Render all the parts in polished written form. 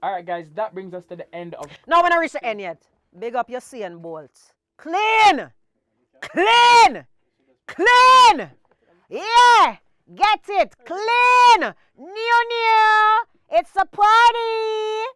All right, guys, that brings us to the end of. No, when I reach the end yet. Big up your C and bolts. Clean! Clean! Clean! Yeah! Get it! Clean! New! It's a party!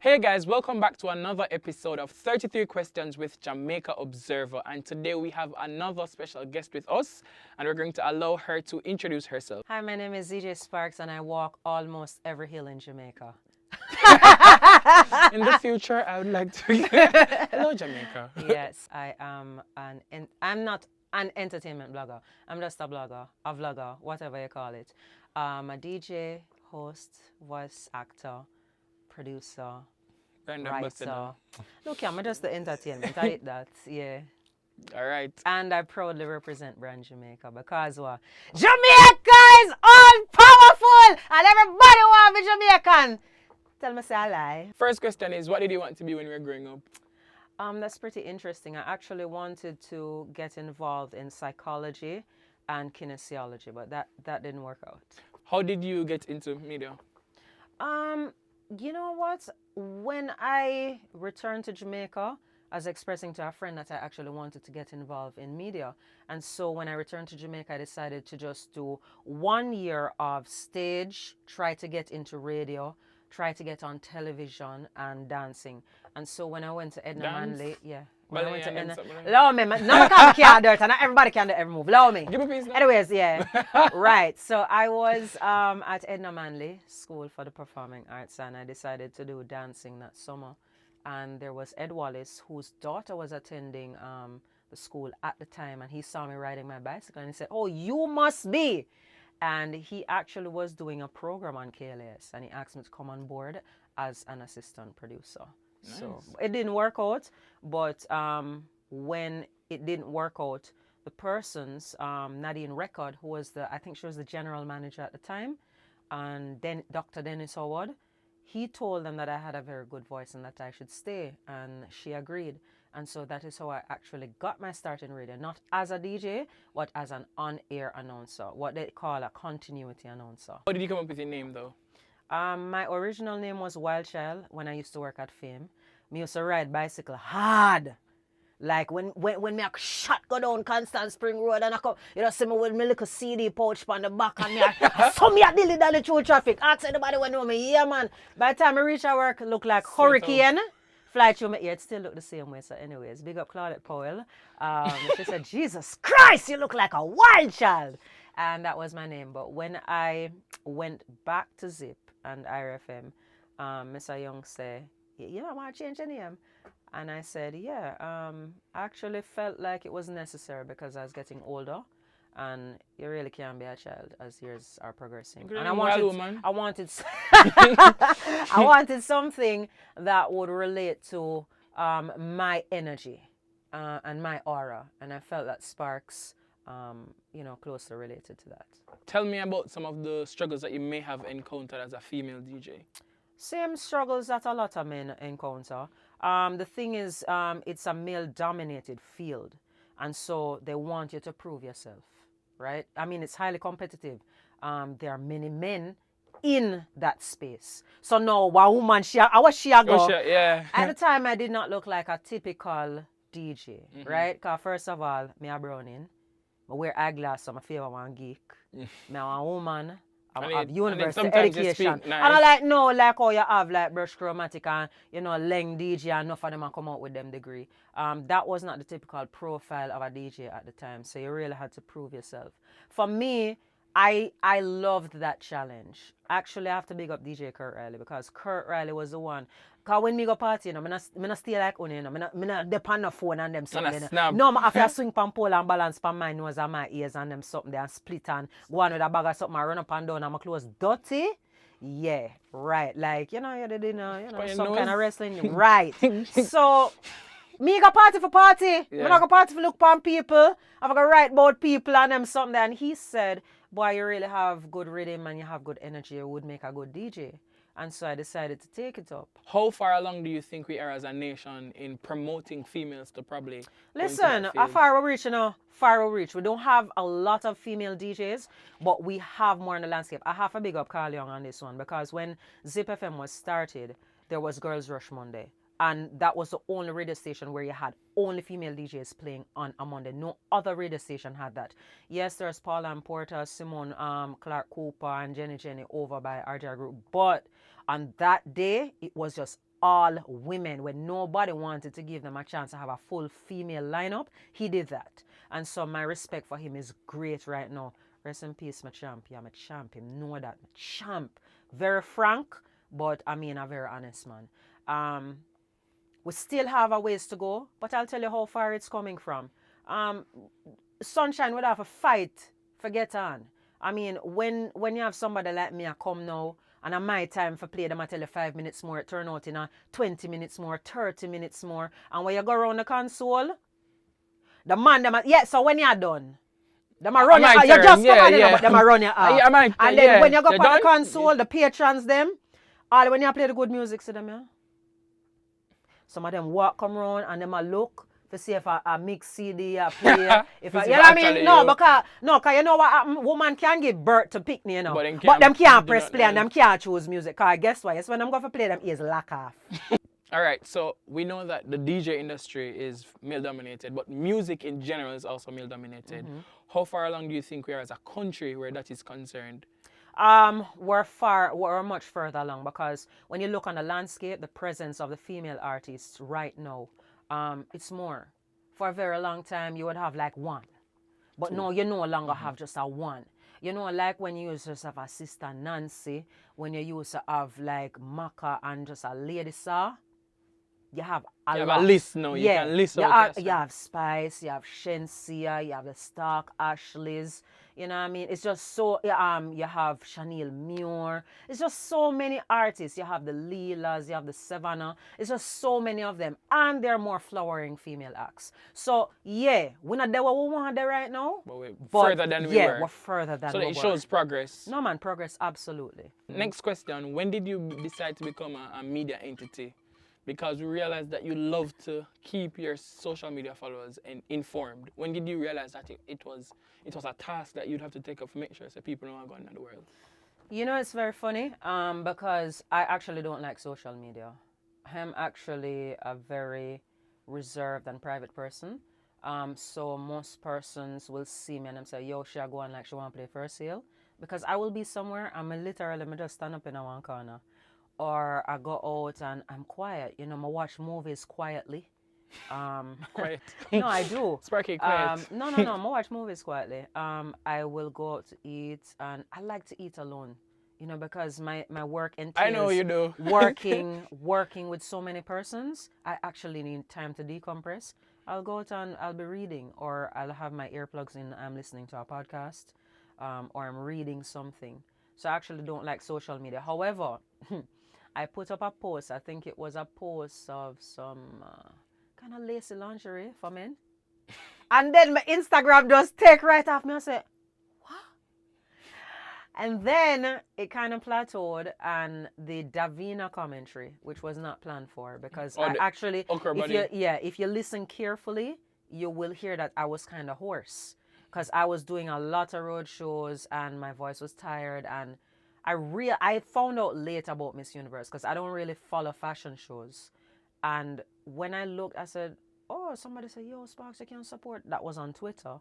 Hey guys, welcome back to another episode of 33 Questions with Jamaica Observer. And today we have another special guest with us, and we're going to allow her to introduce herself. Hi, my name is ZJ Sparks, and I walk almost every hill in Jamaica. In the future, I would like to. Hello, Jamaica. Yes, I am I'm not an entertainment blogger. I'm just a blogger, a vlogger, whatever you call it. I'm a DJ, host, voice actor, producer, Brand writer. ambassador. Look, I'm just the entertainment. I did that, yeah. All right. And I proudly represent Brand Jamaica because what? Jamaica is all powerful and everybody want to be Jamaican. Tell me say I lie. First question is, what did you want to be when you were growing up? That's pretty interesting. I actually wanted to get involved in psychology and kinesiology, but that didn't work out. How did you get into media? You know what? When I returned to Jamaica, I was expressing to a friend that I actually wanted to get involved in media. And so when I returned to Jamaica, I decided to just do 1 year of stage, try to get into radio, try to get on television and dancing. And so when I went to Edna Dance? Manley, yeah. When I went to Edna, something like allow me, man. None of the can't do it, and not everybody can do every move. Allow me. Give me a piece now. Anyways, yeah. Right. So I was at Edna Manley School for the Performing Arts, and I decided to do dancing that summer. And there was Ed Wallace, whose daughter was attending the school at the time, and he saw me riding my bicycle, and he said, "Oh, you must be." And he actually was doing a program on KLS, and he asked me to come on board as an assistant producer. Nice. So it didn't work out, but when it didn't work out, the person's Nadine Record, who was I think she was the general manager at the time, and then Dr. Dennis Howard, he told them that I had a very good voice and that I should stay, and she agreed. And so that is how I actually got my start in radio, not as a DJ, but as an on-air announcer, what they call a continuity announcer. How did you come up with your name, though? My original name was Wild Child when I used to work at Fame. Me used to ride bicycle hard. Like when me a shot go down Constant Spring Road and I come, you know, see me with my little CD pouch on the back and me so me a dilly dally through traffic. Ask anybody when know me, yeah man. By the time I reach at work, look like hurricane. Fly through my ear, it still look the same way. So anyways, big up Claudette Powell. She said, "Jesus Christ, you look like a wild child." And that was my name. But when I went back to Zip and IRFM, Mr. Young said, "You know, I want to change your name." And I said, yeah, I actually felt like it was necessary because I was getting older. And you really can't be a child as years are progressing. And I wanted I wanted something that would relate to my energy and my aura. And I felt that Sparks, closely related to that. Tell me about some of the struggles that you may have encountered as a female DJ. Same struggles that a lot of men encounter. The thing is, it's a male-dominated field. And so they want you to prove yourself. Right? I mean, it's highly competitive. There are many men in that space. So now, one woman, Yeah. At the time, I did not look like a typical DJ, right? Because first of all, me a browning. I wear eyeglass, so my favorite one geek. Me a woman. I have university education. Nice. And I like how you have like brush chromatic and Leng DJ and enough of them come out with them degree. That was not the typical profile of a DJ at the time. So you really had to prove yourself. For me, I loved that challenge. Actually, I have to big up DJ Kurt Riley because Kurt Riley was the one. Because when me go party, I not stay like on, I not depend on the phone and them something. No, I have to swing pan pole and balance pan my nose and my ears and them something there and split and go on with a bag of something and run up and down and my clothes dirty. Yeah, right. Like, you some kind of wrestling. Right. So, me go party for party. Yeah. Me not go party for look pan people. I'm going to write about people and them something there. And he said, boy, you really have good rhythm and you have good energy, you would make a good DJ. And so I decided to take it up. How far along do you think we are as a nation in promoting females to probably go into Listen, that how field? far we reach, far we reach. We don't have a lot of female DJs, but we have more in the landscape. I have a big up Carl Young on this one because when Zip FM was started, there was Girls Rush Monday. And that was the only radio station where you had only female DJs playing on a Monday. No other radio station had that. Yes, there's Paula and Porter, Simone Clark Cooper, and Jenny over by RJ Group. But on that day, it was just all women when nobody wanted to give them a chance to have a full female lineup. He did that. And so my respect for him is great right now. Rest in peace, my champ. Yeah, I'm a champ. Him know that. My champ. Very frank, but I mean a very honest man. We still have a ways to go, but I'll tell you how far it's coming from. Sunshine would have a fight for get on. I mean, when you have somebody like me, I come now, and on my time for play them, I tell you 5 minutes more, it turn out in a 20 minutes more, 30 minutes more. And when you go around the console, the man, so when you're done, them a run you, you just come on, but them a run you off. And then when you go on the console, the patrons them, all when you play the good music, see them, yeah? Some of them come around and them a look to see if a mix CD a play. You know what I mean? No, because you know what woman can give birth to picnic, you know. But them can't press play and them can't choose music. Because guess what? It's when them go for play them ears lock off. Alright, so we know that the DJ industry is male dominated, but music in general is also male dominated. How far along do you think we are as a country where that is concerned? We're much further along because when you look on the landscape, the presence of the female artists right now, it's more. For a very long time, you would have like one. But no, you no longer have just a one. You know, like when you used to have a sister Nancy, when you used to have like Maka and just a lady saw, you have a lot. A list now, you can list out. You have Spice, you have Shensia, you have the Stark Ashleys, you know what I mean? It's just so, you have Chanel Muir. It's just so many artists. You have the Leelas, you have the Savannah. It's just so many of them. And they're more flowering female acts. So, yeah, we're not there where we want there right now. But we're further than we were. Yeah, we're further than we were. So it shows progress. No, man, progress, absolutely. Next question. When did you decide to become a media entity? Because we realized that you love to keep your social media followers informed. When did you realize that it was a task that you'd have to take up to make sure so people know what's going on in the world? You know, it's very funny because I actually don't like social media. I'm actually a very reserved and private person. So most persons will see me and I'm say, yo, she go on like she want to play for sale. Because I will be somewhere and I just stand up in a one corner. Or I go out and I'm quiet. You know, I watch movies quietly. Quiet? No, I do. Sparky, quiet. No, I watch movies quietly. I will go out to eat and I like to eat alone. You know, because my work entails I know you do. working with so many persons. I actually need time to decompress. I'll go out and I'll be reading or I'll have my earplugs in. I'm listening to a podcast or I'm reading something. So I actually don't like social media. However, I put up a post. I think it was a post of some kind of lacy lingerie for men. And then my Instagram just take right off me. I said, what? And then it kind of plateaued and the Davina commentary, which was not planned for because I actually, if you listen carefully, you will hear that I was kind of hoarse because I was doing a lot of road shows and my voice was tired and I found out late about Miss Universe because I don't really follow fashion shows. And when I looked, I said, oh, somebody said, yo, Sparks, you can support. That was on Twitter.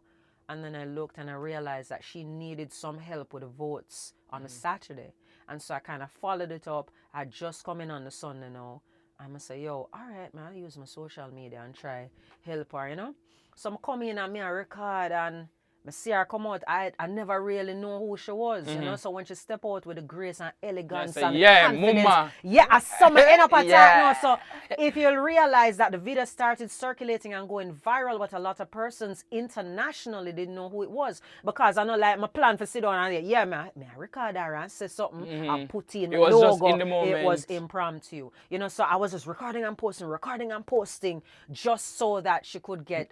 And then I looked and I realized that she needed some help with the votes on a Saturday. And so I kind of followed it up. I just come in on the Sunday now. I'm going to say, yo, all right, man, I use my social media and try help her, you know. So I'm coming in and me a record and I see her come out, I never really know who she was, you know. So when she step out with the grace and elegance and confidence, mama. I saw me end up at that now. So if you'll realize that the video started circulating and going viral, but a lot of persons internationally didn't know who it was because I know like my plan for sit down and I record her and say something, I put in the logo. Just in the moment. It was impromptu, you know. So I was just recording and posting, just so that she could get,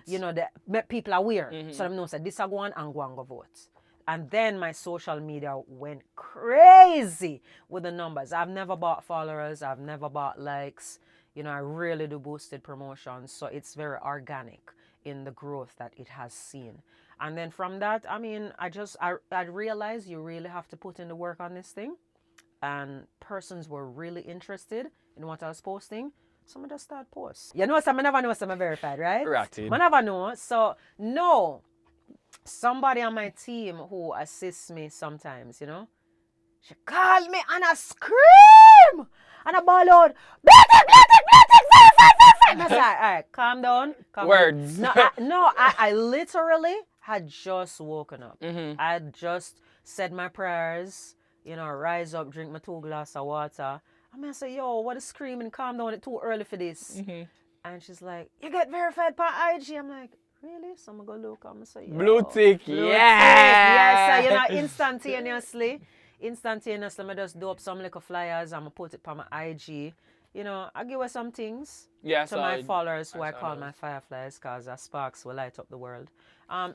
you know, the make people aware. So them know. This a go on and go vote. And then my social media went crazy with the numbers. I've never bought followers. I've never bought likes. You know, I really do boosted promotions. So it's very organic in the growth that it has seen. And then from that, I mean, I realized you really have to put in the work on this thing. And persons were really interested in what I was posting. So I just start post. You know, I never know I'm verified, right? Ratted. I never know. So, no. Somebody on my team who assists me sometimes, you know, she called me and I scream and I bawl out, verified. I said, all right, calm down. Words. I literally had just woken up. Mm-hmm. I had just said my prayers, you know, rise up, drink my 2 glasses of water. I say, yo, what is screaming? Calm down, it's too early for this. Mm-hmm. And she's like, you get verified by IG. I'm like, really? So I'm going to go look. I'm going to say, yo. Blue tick, Yeah. So, you know, instantaneously, I just do up some little flyers. I'm going to put it on my IG. You know, I give her some things to my followers who I call my fireflies because our sparks will light up the world.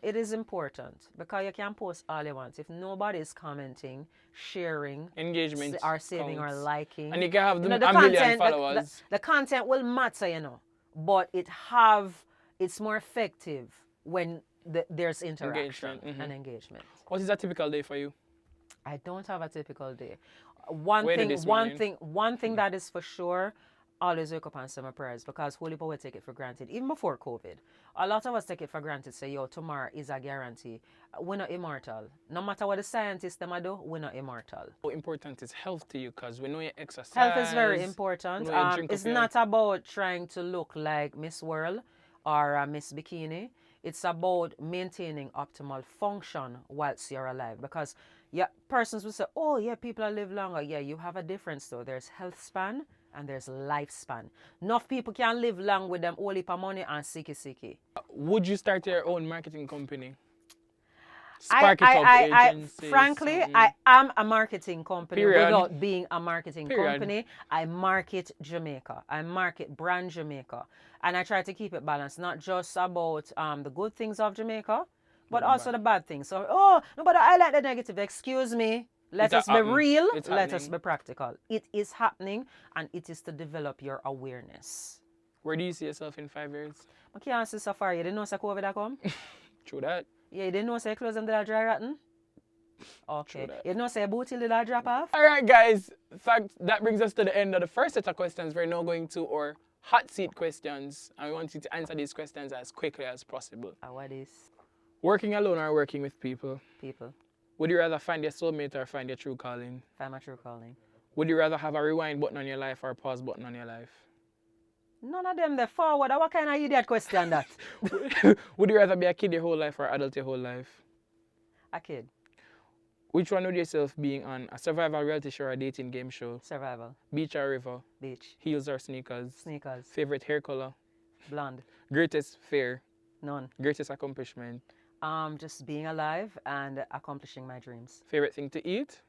It is important because you can post all you want. If nobody is commenting, sharing, engagement, or saving or liking, and you can have the a million content, followers. The content will matter, you know, but it's more effective when there's interaction and engagement. What is a typical day for you? I don't have a typical day. One thing that is for sure, always wake up and say my prayers because Holy Power take it for granted. Even before COVID, a lot of us take it for granted. Say, yo, tomorrow is a guarantee. We're not immortal. No matter what the scientists them do, we're not immortal. How important is health to you? Because we know you exercise. Health is very important. It's not about trying to look like Miss World or Miss Bikini. It's about maintaining optimal function whilst you're alive. Because persons will say, oh, yeah, people live longer. Yeah, you have a difference though. There's health span and there's lifespan. Enough people can live long with them all heap of money and sicky. Would you start your own marketing company? Frankly, I am a marketing company without being a marketing company. I market Jamaica. I market brand Jamaica. And I try to keep it balanced, not just about the good things of Jamaica, but also the bad things. So, no, but I like the negative. Excuse me. Let us be real. Let us be practical. It is happening, and it is to develop your awareness. Where do you see yourself in 5 years? I can't see so far. You didn't know say COVID come? True that. Yeah, you didn't know say clothes them did dry rotten? Okay. You didn't know say booty did drop off? All right, guys. That brings us to the end of the first set of questions. We're now going to our hot seat questions, and we want you to answer these questions as quickly as possible. What is? Working alone or working with people? People. Would you rather find your soulmate or find your true calling? Find my true calling. Would you rather have a rewind button on your life or a pause button on your life? None of them, they're forward. What kind of idiot question that? Would you rather be a kid your whole life or adult your whole life? A kid. Which one would yourself being on? A survival reality show or a dating game show? Survival. Beach or river? Beach. Heels or sneakers? Sneakers. Favorite hair color? Blonde. Greatest fear? None. Greatest accomplishment? Just being alive and accomplishing my dreams. Favorite thing to eat?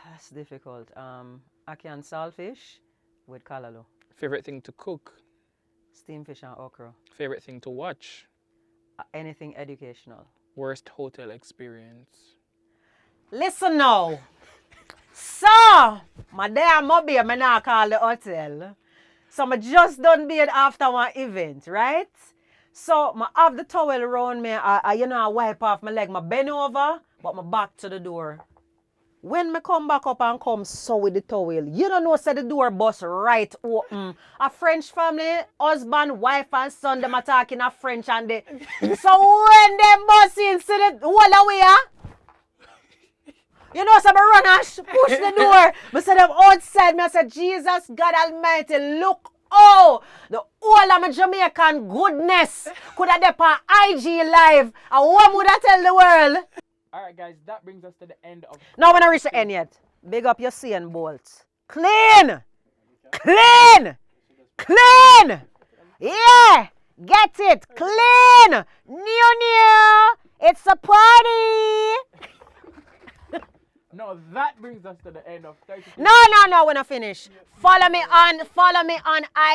That's difficult. Ackee and saltfish with callaloo. Favorite thing to cook? Steamed fish and okra. Favorite thing to watch? Anything educational. Worst hotel experience? Listen now. So, my damn mobile, I not call the hotel. So, I just done bed after one event, right? So, I have the towel around me. I wipe off my leg. I bend over, but my back to the door. When I come back up and come so with the towel, you don't know, say the door bust right open. A French family, husband, wife, and son, them talking a French and they. So when them bust in, see the whole away, you know, so I run and push the door. I said them outside, I said, Jesus God Almighty, look. Oh, the whole of my Jamaican goodness could have done on IG Live. And what would I tell the world? All right, guys, that brings us to the end of... No, we're not reach the end yet. Big up your CN bolts. Clean! Clean! Clean! Yeah! Get it! Clean! New! It's a party! No. know that brings us to the end of 30. No, when I finish. Follow me on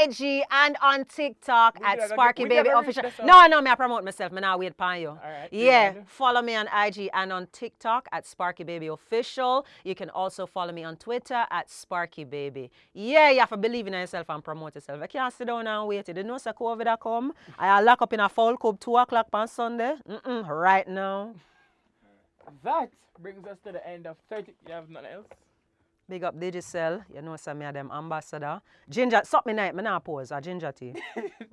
IG and on TikTok We at gotta Sparky get- we Baby gotta Official. reach this No, me I promote myself. Me now wait upon you. Alright, Yeah, good. follow me on IG and on TikTok at Sparky Baby Official. You can also follow me on Twitter at Sparky Baby. Yeah, you have to believe in yourself and promote yourself. I can't sit down and wait. You didn't know say COVID a come. I lock up in a foul cub 2 o'clock on Sunday. Right now. That brings us to the end of 30. You have nothing else? Big up Digicel. You know some of them ambassador. Ginger, suck me night. Me not pause. A ginger tea.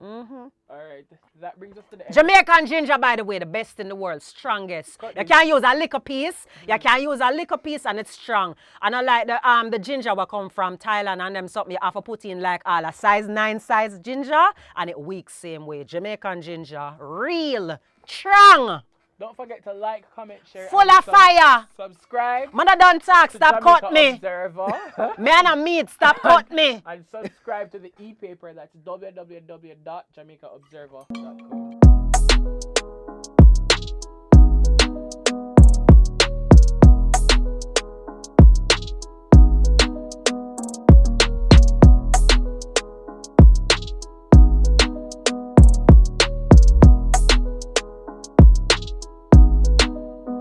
Alright, that brings us to the end. Jamaican ginger, by the way, the best in the world, strongest. You can use a liquor piece. You can use a liquor piece and it's strong. And I like the ginger will come from Thailand and them something you have to put in like all a size 9 size ginger and it weak same way. Jamaican ginger, real, strong, Don't forget to like, comment, share. full and of fire. Subscribe. Man, I don't talk. to Stop Jamaica cut me. Observer. Man, I'm meat. Stop cut me. And subscribe to the e-paper. That's www.jamaicaobserver.com.